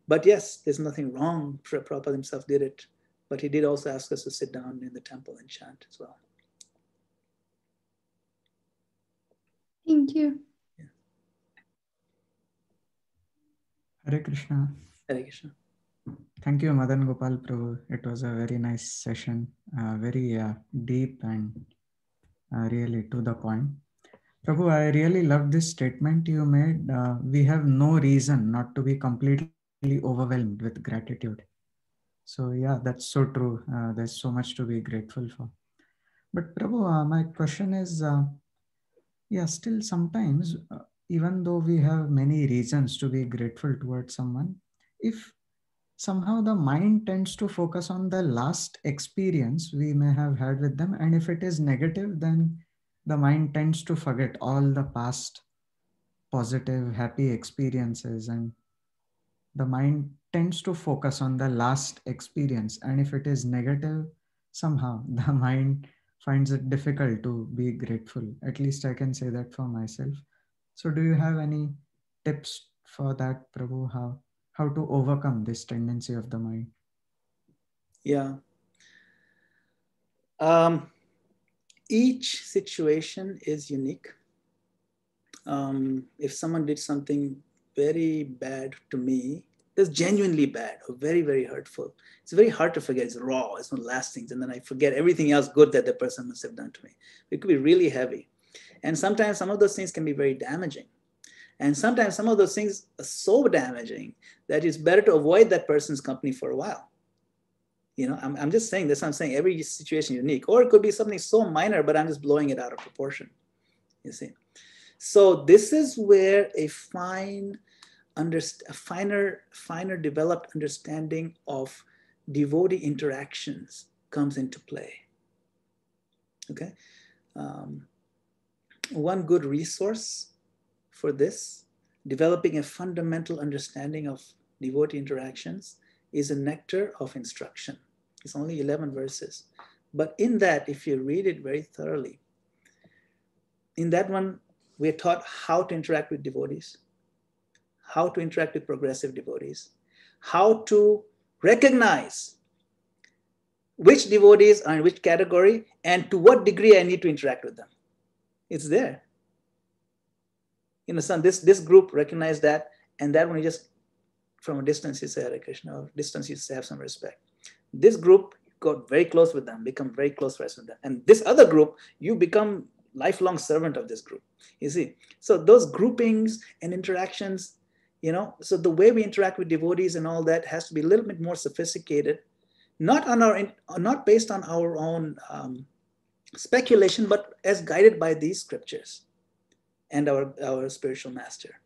But yes, there's nothing wrong. Prabhupada himself did it, but he did also ask us to sit down in the temple and chant as well. Thank you. Hare Krishna. Hare Krishna. Thank you, Madana-gopāla Prabhu. It was a very nice session, very deep and really to the point. Prabhu, I really love this statement you made. We have no reason not to be completely overwhelmed with gratitude. So yeah, that's so true. There's so much to be grateful for. But Prabhu, my question is, yeah, still sometimes, even though we have many reasons to be grateful towards someone, if somehow the mind tends to focus on the last experience we may have had with them, and if it is negative, then the mind tends to forget all the past positive, happy experiences, and the mind tends to focus on the last experience. And if it is negative, somehow the mind finds it difficult to be grateful. At least I can say that for myself. So, do you have any tips for that, Prabhu? How to overcome this tendency of the mind? Yeah. Each situation is unique. If someone did something very bad to me, that's genuinely bad or very, very hurtful, it's very hard to forget. It's raw, it's not lasting. And then I forget everything else good that the person must have done to me. It could be really heavy. And sometimes some of those things can be very damaging. And sometimes some of those things are so damaging that it's better to avoid that person's company for a while. You know, I'm just saying this. I'm saying every situation is unique. Or it could be something so minor, but I'm just blowing it out of proportion, you see. So this is where a finer developed understanding of devotee interactions comes into play. Okay. One good resource for this, developing a fundamental understanding of devotee interactions, is a nectar of instruction. It's only 11 verses. But in that, if you read it very thoroughly, in that one, we're taught how to interact with devotees, how to interact with progressive devotees, how to recognize which devotees are in which category and to what degree I need to interact with them. It's there. You know, son, this group recognized that, and that one you just, from a distance, you say Hare Krishna, or distance you say have some respect. This group, you got very close with them, become very close friends with them. And this other group, you become lifelong servant of this group, you see. So those groupings and interactions, you know, so the way we interact with devotees and all that has to be a little bit more sophisticated, not based on our own speculation, but as guided by these scriptures and our spiritual master.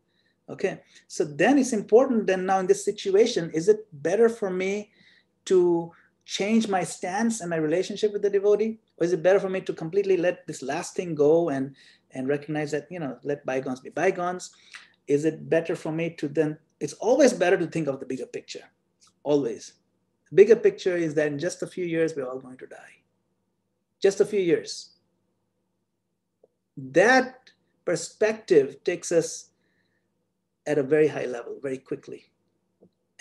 Okay, so then it's important then now in this situation, is it better for me to change my stance and my relationship with the devotee? Or is it better for me to completely let this last thing go and recognize that, you know, let bygones be bygones? Is it better for me to then, it's always better to think of the bigger picture, always. The bigger picture is that in just a few years, we're all going to die. Just a few years. That perspective takes us at a very high level, very quickly.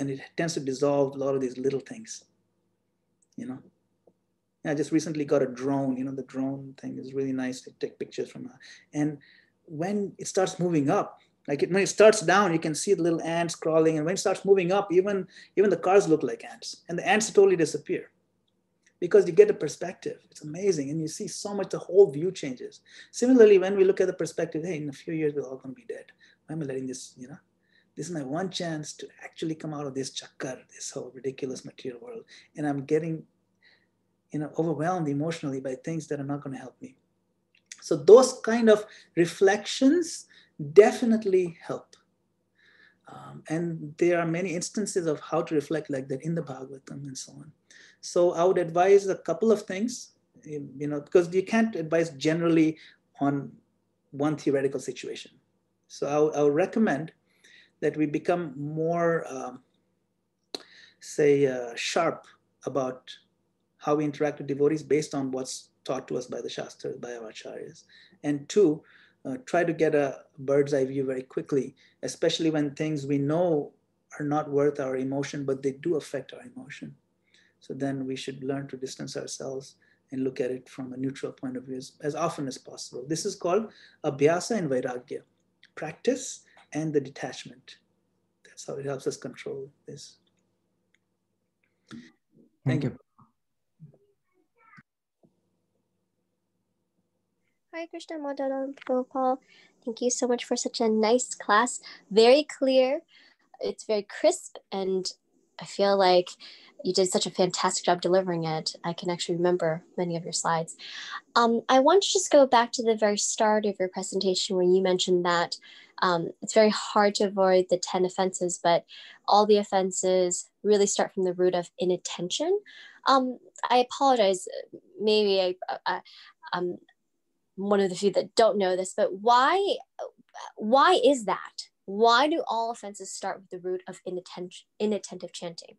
And it tends to dissolve a lot of these little things, you know. I just recently got a drone, you know, the drone thing is really nice to take pictures from. And when it starts moving up, like when it starts down, you can see the little ants crawling. And when it starts moving up, even the cars look like ants. And the ants totally disappear because you get a perspective. It's amazing. And you see so much, the whole view changes. Similarly, when we look at the perspective, hey, in a few years, we're all going to be dead. Why am I letting this, you know? This is my one chance to actually come out of this chakkar, this whole ridiculous material world. And I'm getting, you know, overwhelmed emotionally by things that are not going to help me. So those kind of reflections definitely help. And there are many instances of how to reflect like that in the Bhagavatam and so on. So I would advise a couple of things, you know, because you can't advise generally on one theoretical situation. So I would recommend that we become more, sharp about how we interact with devotees based on what's taught to us by the Shastras, by our acharyas. And two, try to get a bird's eye view very quickly, especially when things we know are not worth our emotion, but they do affect our emotion. So then we should learn to distance ourselves and look at it from a neutral point of view as often as possible. This is called abhyasa and vairagya, practice and the detachment. That's how it helps us control this. Thank you. Hi, Krishna, Madana-gopāla. Thank you so much for such a nice class. Very clear. It's very crisp, and I feel like you did such a fantastic job delivering it. I can actually remember many of your slides. I want to just go back to the very start of your presentation when you mentioned that it's very hard to avoid the 10 offenses, but all the offenses really start from the root of inattention. I apologize. Maybe I'm one of the few that don't know this, but why is that? Why do all offenses start with the root of inattentive chanting?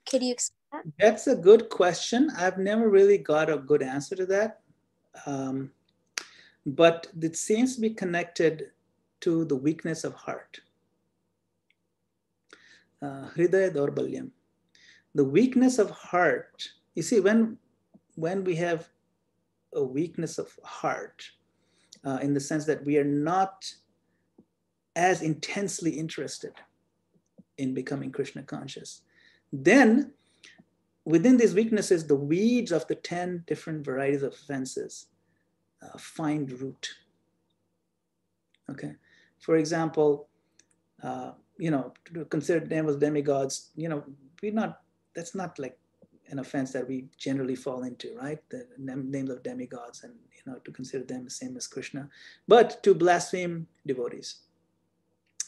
Could you explain that? That's a good question. I've never really got a good answer to that. But it seems to be connected to the weakness of heart. Hridaya Daurbalyam. The weakness of heart. You see, when we have a weakness of heart, in the sense that we are not as intensely interested in becoming Krishna conscious, then within these weaknesses, the weeds of the 10 different varieties of offenses find root. Okay, for example, to consider them as demigods, that's not like an offense that we generally fall into, right? The names of demigods, and to consider them the same as Krishna, but to blaspheme devotees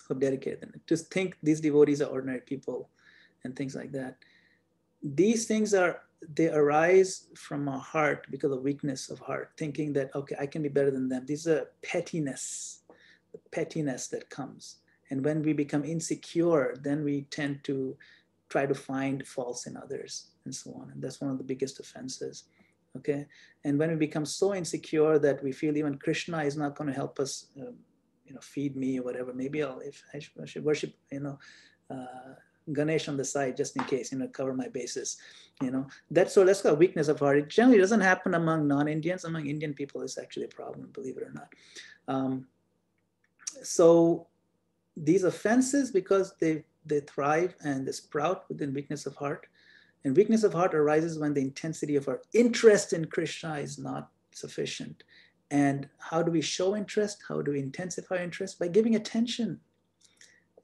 who have dedicated them, to think these devotees are ordinary people and things like that. These things they arise from our heart because of weakness of heart, thinking that, okay, I can be better than them. These are pettiness, the pettiness that comes. And when we become insecure, then we tend to try to find faults in others and so on. And that's one of the biggest offenses. Okay. And when we become so insecure that we feel even Krishna is not going to help us, feed me or whatever, maybe if I should worship, Ganesh on the side just in case, cover my bases, that's called weakness of heart. It generally doesn't happen among non-Indians. Among Indian people, it's actually a problem, believe it or not. So these offenses, because they thrive and they sprout within weakness of heart, and weakness of heart arises when the intensity of our interest in Krishna is not sufficient. And how do we show interest? How do we intensify interest? By giving attention.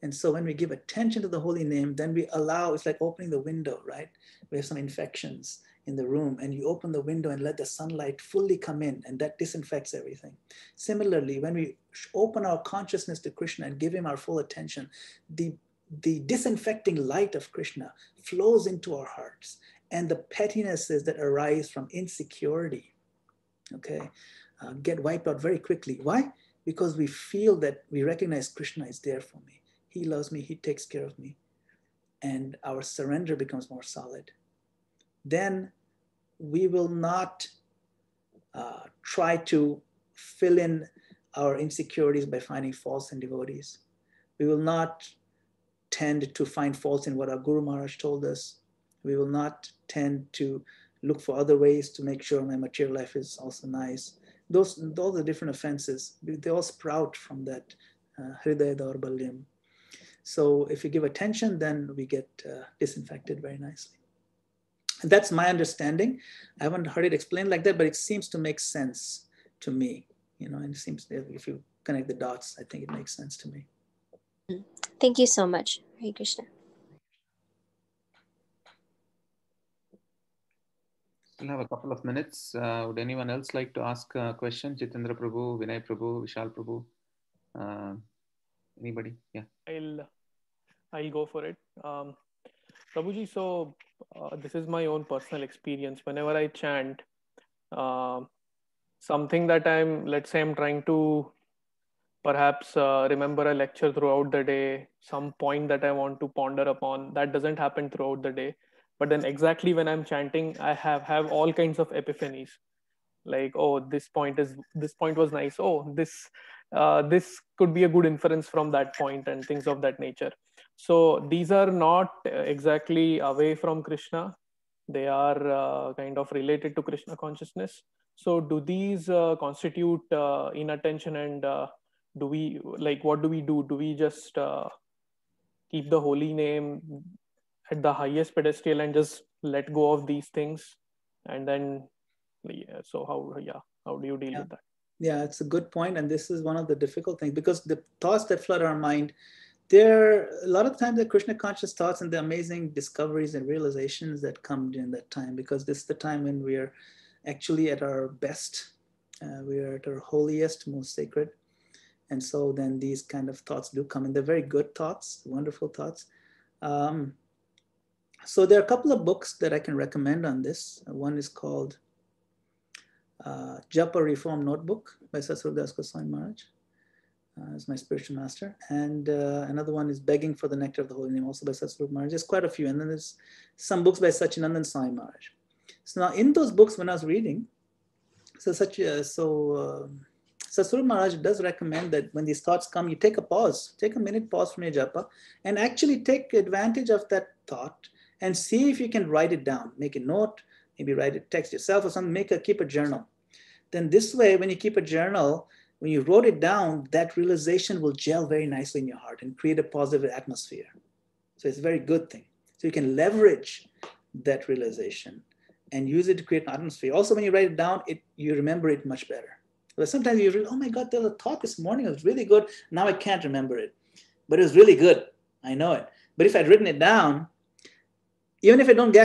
And so when we give attention to the holy name, then we allow, it's like opening the window, right? We have some infections in the room, and you open the window and let the sunlight fully come in, and that disinfects everything. Similarly, when we open our consciousness to Krishna and give him our full attention, the disinfecting light of Krishna flows into our hearts, and the pettinesses that arise from insecurity, okay, get wiped out very quickly. Why? Because we feel that we recognize Krishna is there for me. He loves me, he takes care of me. And our surrender becomes more solid. Then we will not try to fill in our insecurities by finding faults in devotees. We will not tend to find faults in what our Guru Maharaj told us. We will not tend to look for other ways to make sure my material life is also nice. Those are different offenses. They all sprout from that Hridaya Daurbalyam. So if we give attention, then we get disinfected very nicely. And that's my understanding. I haven't heard it explained like that, but it seems to make sense to me. And it seems that if you connect the dots, I think it makes sense to me. Thank you so much. Hare Krishna. We'll have a couple of minutes. Would anyone else like to ask a question? Jitendra Prabhu, Vinay Prabhu, Vishal Prabhu. Anybody? Yeah. I'll go for it. Prabhuji, so this is my own personal experience. Whenever I chant, something that let's say I'm trying to perhaps remember a lecture throughout the day, some point that I want to ponder upon, that doesn't happen throughout the day. But then exactly when I'm chanting, I have all kinds of epiphanies. Like, oh, this point was nice. Oh, this could be a good inference from that point, and things of that nature. So these are not exactly away from Krishna, they are kind of related to Krishna consciousness. So do these constitute inattention, and do we, like, what do we do? Do we just keep the holy name at the highest pedestal and just let go of these things? And then, so how do you deal with that? Yeah, it's a good point. And this is one of the difficult things, because the thoughts that flood our mind, there a lot of times the Krishna conscious thoughts and the amazing discoveries and realizations that come during that time, because this is the time when we are actually at our best. We are at our holiest, most sacred. And so then these kind of thoughts do come in. They're very good thoughts, wonderful thoughts. So there are a couple of books that I can recommend on this. One is called Japa Reform Notebook by Satsvarup Das Goswami Maharaj. Is my spiritual master. And another one is Begging for the Nectar of the Holy Name, also by Satsvarup Maharaj. There's quite a few. And then there's some books by Satchidananda Swami Maharaj. So now in those books, when I was reading, Satsvarup Maharaj does recommend that when these thoughts come, you take a pause, take a minute pause from your japa, and actually take advantage of that thought and see if you can write it down. Make a note, maybe write it, text yourself or something, keep a journal. Then this way, when you keep a journal, when you wrote it down, that realization will gel very nicely in your heart and create a positive atmosphere. So it's a very good thing. So you can leverage that realization and use it to create an atmosphere. Also, when you write it down, you remember it much better. But sometimes you realize, oh my God, there was a talk this morning, it was really good. Now I can't remember it, but it was really good. I know it. But if I'd written it down, even if I don't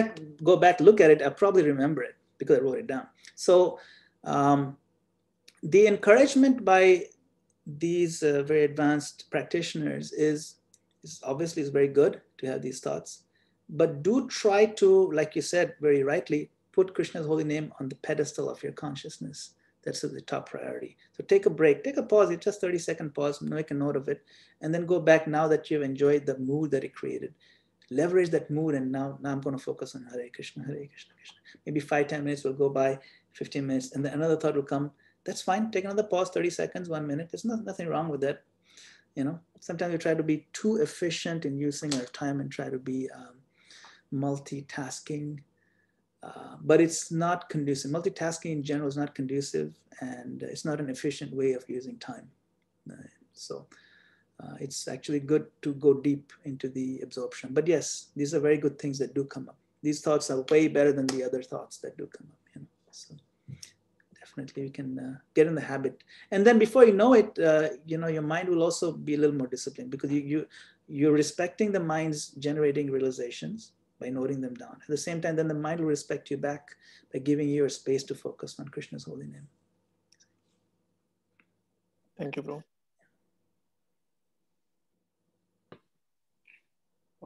go back to look at it, I'll probably remember it because I wrote it down. So the encouragement by these very advanced practitioners is obviously very good to have these thoughts, but do try to, like you said very rightly, put Krishna's holy name on the pedestal of your consciousness. That's the top priority. So take a break, take a pause, just 30-second pause, make a note of it, and then go back now that you've enjoyed the mood that it created. Leverage that mood, and now I'm going to focus on Hare Krishna, Hare Krishna, Krishna. Maybe 5-10 minutes will go by, 15 minutes, and then another thought will come. That's fine. Take another pause, 30 seconds, 1 minute. There's nothing wrong with that. Sometimes we try to be too efficient in using our time and try to be multitasking. But it's not conducive. Multitasking in general is not conducive, and it's not an efficient way of using time. So it's actually good to go deep into the absorption. But yes, these are very good things that do come up. These thoughts are way better than the other thoughts that do come up. So definitely we can get in the habit. And then before you know it, your mind will also be a little more disciplined, because you're respecting the mind's generating realizations by noting them down. At the same time, then the mind will respect you back by giving you a space to focus on Krishna's holy name. Thank you, bro.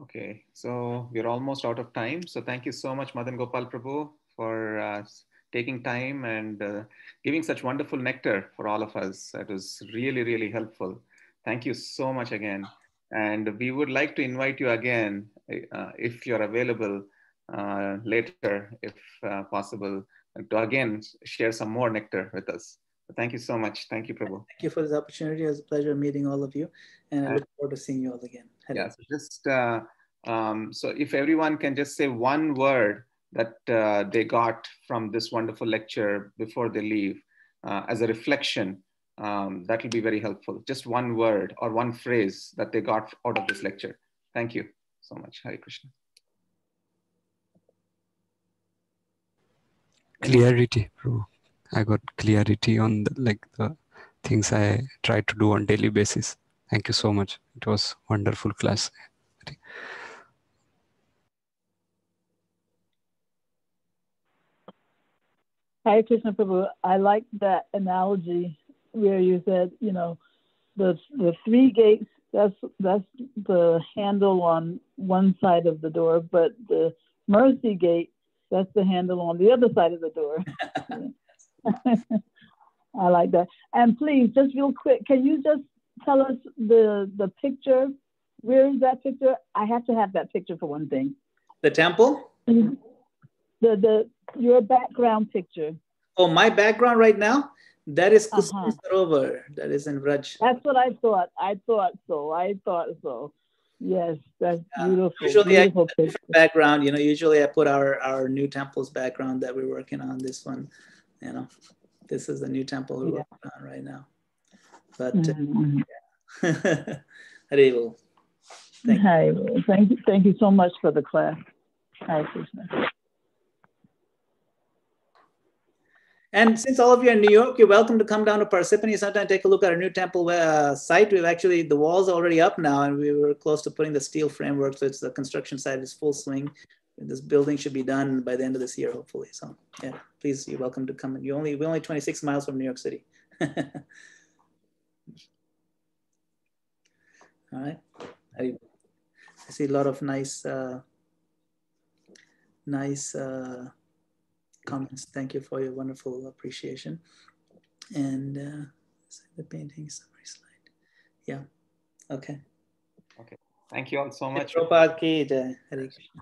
Okay, so we're almost out of time. So thank you so much, Madana-gopāla Prabhu, for taking time and giving such wonderful nectar for all of us. That was really, really helpful. Thank you so much again. And we would like to invite you again, if you're available later, if possible, to again share some more nectar with us. Thank you so much. Thank you, Prabhu. Thank you for this opportunity. It was a pleasure meeting all of you. And I look forward to seeing you all again. Yeah, so just, so if everyone can just say one word that they got from this wonderful lecture before they leave as a reflection, that will be very helpful. Just one word or one phrase that they got out of this lecture. Thank you so much. Hare Krishna. Clarity, bro. I got clarity on the things I try to do on daily basis. Thank you so much. It was a wonderful class. Hare Krishna Prabhu, I like that analogy where you said, the 3 gates, that's the handle on one side of the door, but the mercy gate, that's the handle on the other side of the door. I like that. And please, just real quick, can you just tell us the picture? Where is that picture? I have to have that picture for one thing. The temple? Your background picture. Oh, my background right now? That is Kusum Sarovar. That is in Vraj. That's what I thought. I thought so. Yes, that's beautiful. Usually Beautiful I picture. Background, usually I put our new temple's background that we're working on. This one, this is the new temple we're working on right now. But Haribo. Thank you so much for the class. Hare Krishna. And since all of you are in New York, you're welcome to come down to Parsippany sometime, take a look at our new temple site. We've actually, the walls are already up now, and we were close to putting the steel framework, so it's the construction site is full swing. This building should be done by the end of this year, hopefully. So yeah, please, you're welcome to come. We're only 26 miles from New York City. All right. I see a lot of nice comments. Thank you for your wonderful appreciation. And the painting summary slide. Yeah. Okay. Okay. Thank you all so much. Prabhupada ki jai. Hare Krishna.